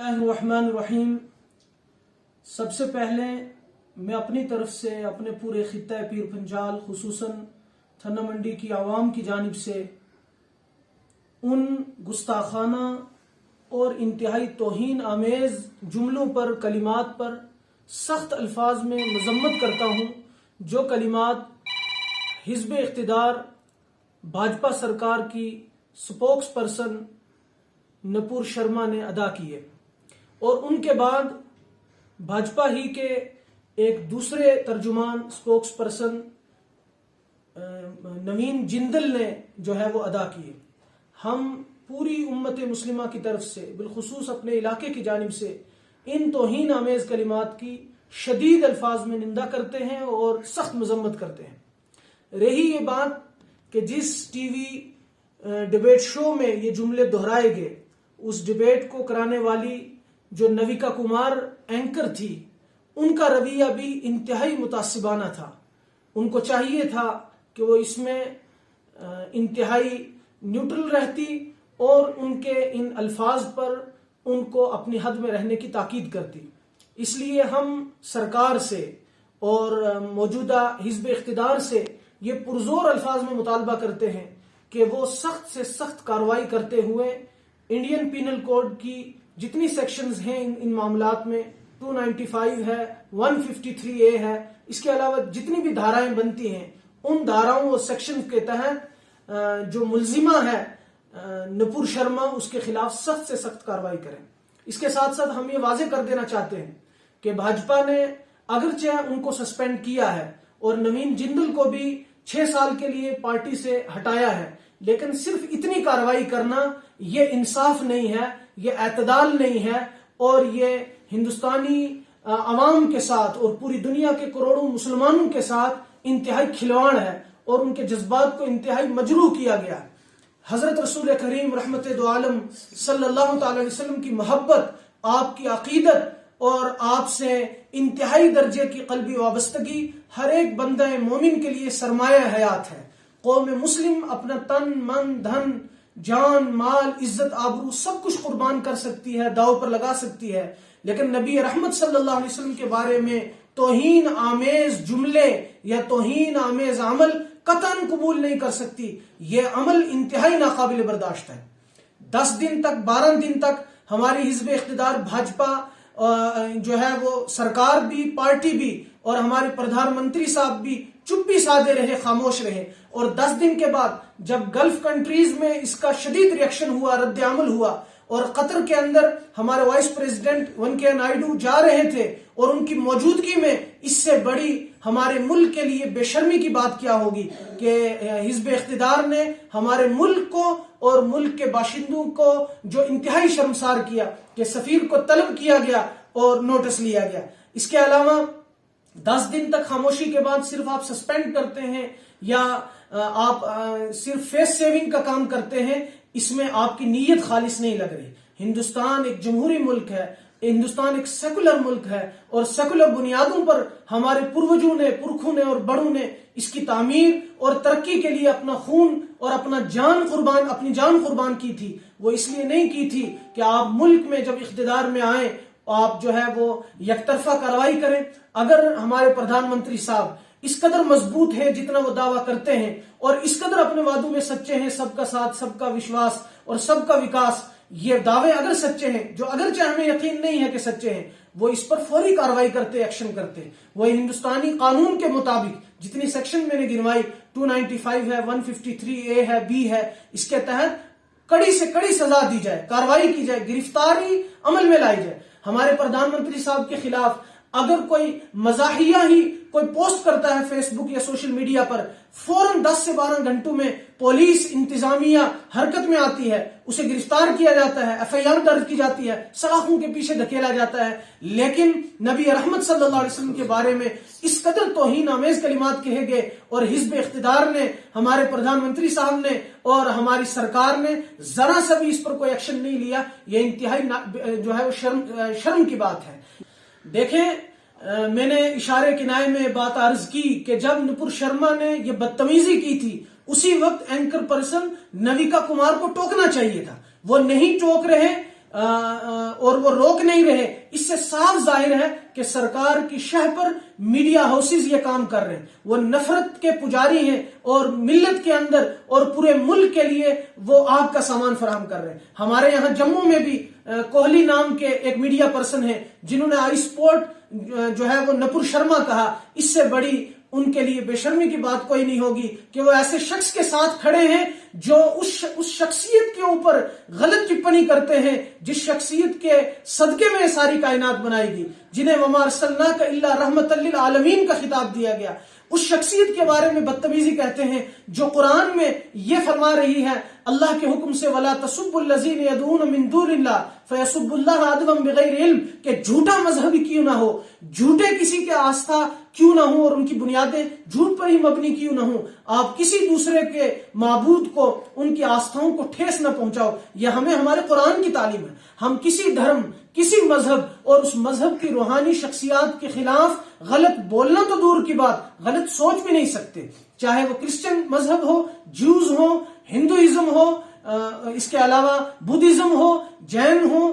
الرحمن الرحیم۔ سب سے پہلے میں اپنی طرف سے اپنے پورے خطہ پیر پنجال خصوصاً تھنہ منڈی کی عوام کی جانب سے ان گستاخانہ اور انتہائی توہین آمیز جملوں پر کلمات پر سخت الفاظ میں مذمت کرتا ہوں جو کلمات حزب اقتدار بھاجپا سرکار کی سپوکس پرسن نپور شرما نے ادا کیے، اور ان کے بعد بھاجپا ہی کے ایک دوسرے ترجمان سپوکس پرسن نوین جندل نے جو ہے وہ ادا کیے۔ ہم پوری امت مسلمہ کی طرف سے بالخصوص اپنے علاقے کی جانب سے ان توہین آمیز کلمات کی شدید الفاظ میں نندا کرتے ہیں اور سخت مذمت کرتے ہیں۔ رہی یہ بات کہ جس ٹی وی ڈیبیٹ شو میں یہ جملے دہرائے گئے، اس ڈیبیٹ کو کرانے والی جو نویکا کمار اینکر تھی، ان کا رویہ بھی انتہائی متعصبانہ تھا۔ ان کو چاہیے تھا کہ وہ اس میں انتہائی نیوٹرل رہتی اور ان کے ان الفاظ پر ان کو اپنی حد میں رہنے کی تاکید کرتی۔ اس لیے ہم سرکار سے اور موجودہ حزب اقتدار سے یہ پرزور الفاظ میں مطالبہ کرتے ہیں کہ وہ سخت سے سخت کارروائی کرتے ہوئے انڈین پینل کوڈ کی جتنی سیکشنز ہیں ان معاملات میں 295 ہے، 153A ہے، اس کے علاوہ جتنی بھی دھارائیں بنتی ہیں ان دھاراؤں اور سیکشن کے تحت جو ملزمہ ہے نپور شرما، اس کے خلاف سخت سے سخت کارروائی کریں۔ اس کے ساتھ ساتھ ہم یہ واضح کر دینا چاہتے ہیں کہ بھاجپا نے اگرچہ ان کو سسپینڈ کیا ہے اور نوین جندل کو بھی 6 سال کے لیے پارٹی سے ہٹایا ہے، لیکن صرف اتنی کارروائی کرنا یہ انصاف نہیں ہے، یہ اعتدال نہیں ہے، اور یہ ہندوستانی عوام کے ساتھ اور پوری دنیا کے کروڑوں مسلمانوں کے ساتھ انتہائی کھلواڑ ہے اور ان کے جذبات کو انتہائی مجروح کیا گیا ہے۔ حضرت رسول کریم رحمت دو عالم صلی اللہ تعالی علیہ وسلم کی محبت، آپ کی عقیدت اور آپ سے انتہائی درجے کی قلبی وابستگی ہر ایک بندہ مومن کے لیے سرمایہ حیات ہے۔ قوم مسلم اپنا تن، من، دھن، جان، مال، عزت، آبرو سب کچھ قربان کر سکتی ہے، داؤ پر لگا سکتی ہے، لیکن نبی رحمت صلی اللہ علیہ وسلم کے بارے میں توہین آمیز جملے یا توہین آمیز عمل قطعاً قبول نہیں کر سکتی۔ یہ عمل انتہائی ناقابل برداشت ہے۔ 10 دن تک، 12 دن تک ہماری حزب اقتدار بھاجپا جو ہے وہ سرکار بھی، پارٹی بھی اور ہمارے پردھان منتری صاحب بھی چپی سادے رہے، خاموش رہے، اور 10 دن کے بعد جب گلف کنٹریز میں اس کا شدید ریئیکشن ہوا، رد عمل ہوا، اور قطر کے اندر ہمارے وائس پریزیڈنٹ وینکیا نائیڈو جا رہے تھے، اور ان کی موجودگی میں اس سے بڑی ہمارے ملک کے لیے بے شرمی کی بات کیا ہوگی کہ حزب اقتدار نے ہمارے ملک کو اور ملک کے باشندوں کو جو انتہائی شرمسار کیا کہ سفیر کو طلب کیا گیا اور نوٹس لیا گیا۔ اس کے علاوہ 10 دن تک خاموشی کے بعد صرف آپ سسپینڈ کرتے ہیں یا آپ صرف فیس سیونگ کا کام کرتے ہیں، اس میں آپ کی نیت خالص نہیں لگ رہی۔ ہندوستان ایک جمہوری ملک ہے، ہندوستان ایک سیکولر ملک ہے، اور سیکولر بنیادوں پر ہمارے پروجوں نے، پرکھوں نے اور بڑوں نے اس کی تعمیر اور ترقی کے لیے اپنا خون اور اپنی جان قربان کی تھی۔ وہ اس لیے نہیں کی تھی کہ آپ ملک میں جب اقتدار میں آئیں آپ جو ہے وہ یک طرفہ کارروائی کریں۔ اگر ہمارے پردھان منتری صاحب اس قدر مضبوط ہیں جتنا وہ دعویٰ کرتے ہیں، اور اس قدر اپنے وعدوں میں سچے ہیں، سب کا ساتھ، سب کا وشواس اور سب کا وکاس، یہ دعوے اگر سچے ہیں، جو اگرچہ ہمیں یقین نہیں ہے کہ سچے ہیں، وہ اس پر فوری کارروائی کرتے، ایکشن کرتے۔ وہ ہندوستانی قانون کے مطابق جتنی سیکشن میں نے گنوائی، 295 ہے، 153A ہے، B ہے، اس کے تحت کڑی سے کڑی سزا دی جائے، کارروائی کی جائے، گرفتاری عمل میں لائی جائے۔ ہمارے پردھان منتری صاحب کے خلاف اگر کوئی مزاحیہ ہی کوئی پوسٹ کرتا ہے فیس بک یا سوشل میڈیا پر، فوراً 10 سے 12 گھنٹوں میں پولیس انتظامیہ حرکت میں آتی ہے، اسے گرفتار کیا جاتا ہے، FIR درج کی جاتی ہے، سلاخوں کے پیچھے دھکیلا جاتا ہے۔ لیکن نبی رحمت صلی اللہ علیہ وسلم کے بارے میں اس قدر توہین آمیز کلمات کہے گئے، اور حزب اقتدار نے، ہمارے پردھان منتری صاحب نے اور ہماری سرکار نے ذرا سا بھی اس پر کوئی ایکشن نہیں لیا۔ یہ انتہائی جو ہے وہ شرم کی بات ہے۔ دیکھیں، میں نے اشارے کنائے میں بات عرض کی کہ جب نپور شرما نے یہ بدتمیزی کی تھی، اسی وقت اینکر پرسن نویکا کمار کو ٹوکنا چاہیے تھا، وہ نہیں ٹوک رہے۔ اور وہ روک نہیں رہے، اس سے صاف ظاہر ہے کہ سرکار کی شہ پر میڈیا ہاؤسز یہ کام کر رہے ہیں، وہ نفرت کے پجاری ہیں اور ملت کے اندر اور پورے ملک کے لیے وہ آگ کا سامان فراہم کر رہے ہیں۔ ہمارے یہاں جموں میں بھی کوہلی نام کے ایک میڈیا پرسن ہیں جنہوں نے آئی سپورٹ جو ہے وہ نپور شرما کہا، اس سے بڑی ان کے لیے بے شرمی کی بات کوئی نہیں ہوگی کہ وہ ایسے شخص کے ساتھ کھڑے ہیں جو اس شخصیت کے اوپر غلط ٹپنی کرتے ہیں جس شخصیت کے صدقے میں ساری کائنات بنائی گئی، جنہیں وما ارسلناک الا رحمۃ للعالمین کا خطاب دیا گیا، اس شخصیت کے بارے میں بدتمیزی کہتے ہیں جو قرآن میں یہ فرما رہی ہے اللہ کے حکم سے وَلَا تَسُبُّوا الَّذِينَ يَدْعُونَ مِن دُونِ اللَّهِ فَيَسُبُّوا اللَّهَ عَدْوًا بِغَيْرِ علم، کہ جھوٹا مذہب کیوں نہ ہو، جھوٹے کسی کے آستھا کیوں نہ ہو اور ان کی بنیادیں جھوٹ پر ہی مبنی کیوں نہ ہو، آپ کسی دوسرے کے معبود کو ان کی آستھاؤں کو ٹھیس نہ پہنچاؤ۔ یہ ہمارے قرآن کی تعلیم ہے۔ ہم کسی دھرم، کسی مذہب اور اس مذہب کی روحانی شخصیات کے خلاف غلط بولنا تو دور کی بات، غلط سوچ بھی نہیں سکتے، چاہے وہ کرسچن مذہب ہو، جیوز ہو، ہندوازم ہو، اس کے علاوہ بدھزم ہو، جین ہو،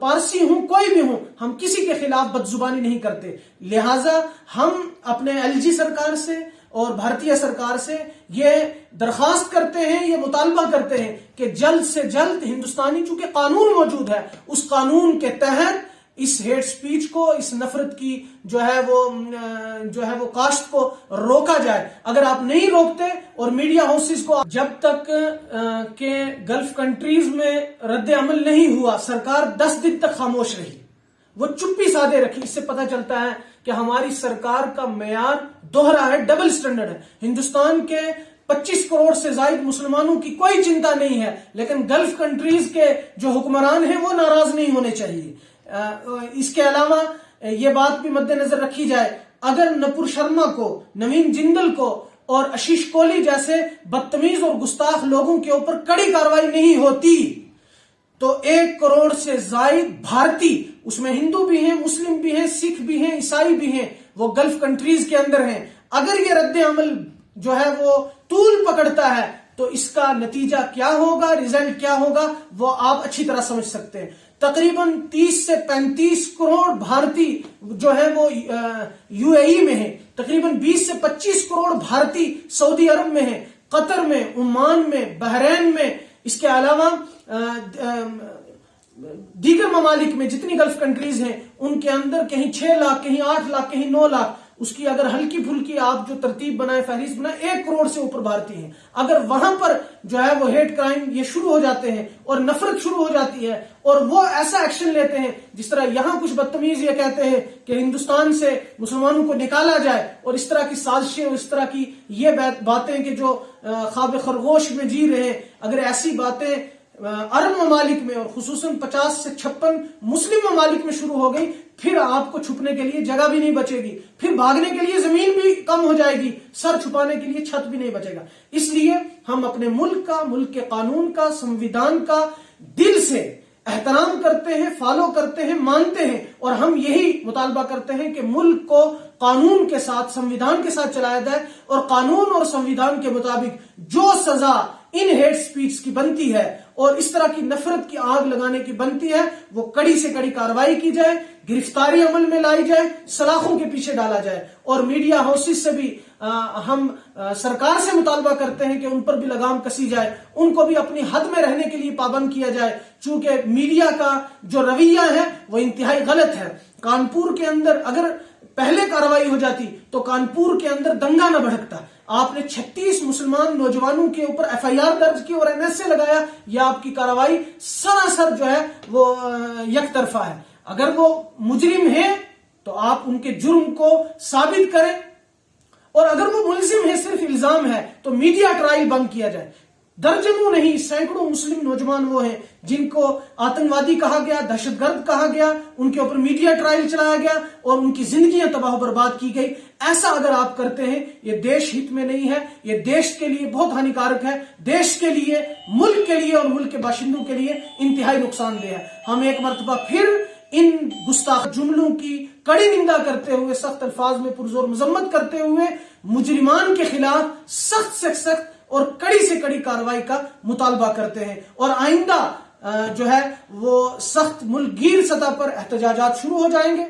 پارسی ہوں، کوئی بھی ہوں، ہم کسی کے خلاف بد زبانی نہیں کرتے۔ لہٰذا ہم اپنے ایل جی سرکار سے اور بھارتیہ سرکار سے یہ درخواست کرتے ہیں، یہ مطالبہ کرتے ہیں کہ جلد سے جلد ہندوستانی چونکہ قانون موجود ہے، اس قانون کے تحت اس ہیٹ سپیچ کو، اس نفرت کی جو ہے وہ کاشت کو روکا جائے۔ اگر آپ نہیں روکتے اور میڈیا ہاؤسز کو جب تک کہ گلف کنٹریز میں رد عمل نہیں ہوا، سرکار 10 دن تک خاموش رہی، وہ چپی سادے رکھی، اس سے پتہ چلتا ہے کہ ہماری سرکار کا معیار دوہرا ہے، ڈبل سٹینڈرڈ ہے۔ ہندوستان کے 25 کروڑ سے زائد مسلمانوں کی کوئی چنتا نہیں ہے، لیکن گلف کنٹریز کے جو حکمران ہیں وہ ناراض نہیں ہونے چاہیے۔ اس کے علاوہ یہ بات بھی مد نظر رکھی جائے، اگر نپور شرما کو، نوین جندل کو اور آشیش کوہلی جیسے بدتمیز اور گستاخ لوگوں کے اوپر کڑی کارروائی نہیں ہوتی تو 1 کروڑ سے زائد بھارتی، اس میں ہندو بھی ہیں، مسلم بھی ہیں، سکھ بھی ہیں، عیسائی بھی ہیں، وہ گلف کنٹریز کے اندر ہیں، اگر یہ رد عمل جو ہے وہ طول پکڑتا ہے تو اس کا نتیجہ کیا ہوگا، ریزلٹ کیا ہوگا، وہ آپ اچھی طرح سمجھ سکتے ہیں۔ تقریباً 30 سے 35 کروڑ بھارتی جو ہے وہ یو اے ای میں ہیں، تقریباً 20 سے 25 کروڑ بھارتی سعودی عرب میں ہیں، قطر میں، عمان میں، بحرین میں، اس کے علاوہ دیگر ممالک میں جتنی گلف کنٹریز ہیں ان کے اندر کہیں 6 لاکھ، کہیں 8 لاکھ، کہیں 9 لاکھ، اس کی اگر ہلکی پھلکی آپ جو ترتیب بنائے، فہرست بنائے، 1 کروڑ سے اوپر بھارتی ہیں۔ اگر وہاں پر جو ہے وہ ہیٹ کرائم یہ شروع ہو جاتے ہیں اور نفرت شروع ہو جاتی ہے اور وہ ایسا ایکشن لیتے ہیں جس طرح یہاں کچھ بدتمیز یہ کہتے ہیں کہ ہندوستان سے مسلمانوں کو نکالا جائے اور اس طرح کی سازشیں اور اس طرح کی یہ باتیں کہ جو خواب خرگوش میں جی رہے ہیں، اگر ایسی باتیں عرب ممالک میں اور خصوصاً 50 سے 56 مسلم ممالک میں شروع ہو گئی، پھر آپ کو چھپنے کے لیے جگہ بھی نہیں بچے گی، پھر بھاگنے کے لیے زمین بھی کم ہو جائے گی، سر چھپانے کے لیے چھت بھی نہیں بچے گا۔ اس لیے ہم اپنے ملک کا، ملک کے قانون کا، سنویدھان کا دل سے احترام کرتے ہیں، فالو کرتے ہیں، مانتے ہیں، اور ہم یہی مطالبہ کرتے ہیں کہ ملک کو قانون کے ساتھ، سنویدھان کے ساتھ چلایا جائے اور قانون اور سنویدھان کے مطابق جو سزا ان ہیٹ سپیچ کی بنتی ہے اور اس طرح کی نفرت کی آگ لگانے کی بنتی ہے وہ کڑی سے کڑی کارروائی کی جائے، گرفتاری عمل میں لائی جائے، سلاخوں کے پیچھے ڈالا جائے۔ اور میڈیا ہاؤسز سے بھی ہم سرکار سے مطالبہ کرتے ہیں کہ ان پر بھی لگام کسی جائے، ان کو بھی اپنی حد میں رہنے کے لیے پابند کیا جائے، چونکہ میڈیا کا جو رویہ ہے وہ انتہائی غلط ہے۔ کانپور کے اندر اگر پہلے کارروائی ہو جاتی تو کانپور کے اندر دنگا نہ بھڑکتا۔ آپ نے 36 مسلمان نوجوانوں کے اوپر ایف آئی آر درج کی اور این ایس اے لگایا، یہ آپ کی کارروائی سراسر جو ہے وہ یک طرفہ ہے۔ اگر وہ مجرم ہیں تو آپ ان کے جرم کو ثابت کریں، اور اگر وہ ملزم ہے، صرف الزام ہے، تو میڈیا ٹرائل بند کیا جائے۔ درجنوں نہیں، سینکڑوں مسلم نوجوان وہ ہیں جن کو آتنکوادی کہا گیا، دہشت گرد کہا گیا، ان کے اوپر میڈیا ٹرائل چلایا گیا اور ان کی زندگیاں تباہ و برباد کی گئی۔ ایسا اگر آپ کرتے ہیں یہ دیش ہت میں نہیں ہے، یہ دیش کے لیے بہت ہانیکارک ہے، دیش کے لیے، ملک کے لیے اور ملک کے باشندوں کے لیے انتہائی نقصان دہ ہے۔ ہم ایک مرتبہ پھر ان گستاخ جملوں کی کڑی نندا کرتے ہوئے، سخت الفاظ میں پرزور مذمت کرتے ہوئے مجرمان کے خلاف سخت سے سخت اور کڑی سے کڑی کارروائی کا مطالبہ کرتے ہیں، اور آئندہ جو ہے وہ سخت ملک گیر سطح پر احتجاجات شروع ہو جائیں گے۔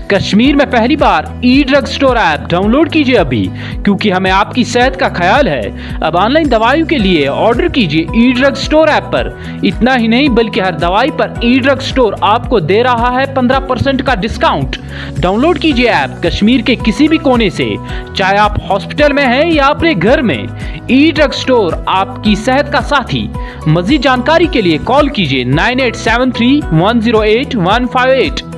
کشمیر میں پہلی بار e drug store app download کیجئے ابھی، کیونکہ ہمیں آپ کی صحت کا خیال ہے۔ اب آن لائن دوائیوں کے لیے آرڈر کیجئے ای ڈرگ سٹور ایپ پر۔ اتنا ہی نہیں بلکہ ہر دوائی پر ای ڈرگ سٹور آپ کو دے رہا ہے 15% کا ڈسکاؤنٹ۔ ڈاؤن لوڈ کیجئے ایپ کشمیر کے کسی بھی کونے سے، چاہے آپ ہاسپٹل میں ہیں یا اپنے گھر میں۔ ای ڈرگ سٹور آپ کی صحت کا ساتھی۔ مزید جانکاری کے لیے کال کیجئے 9873108158۔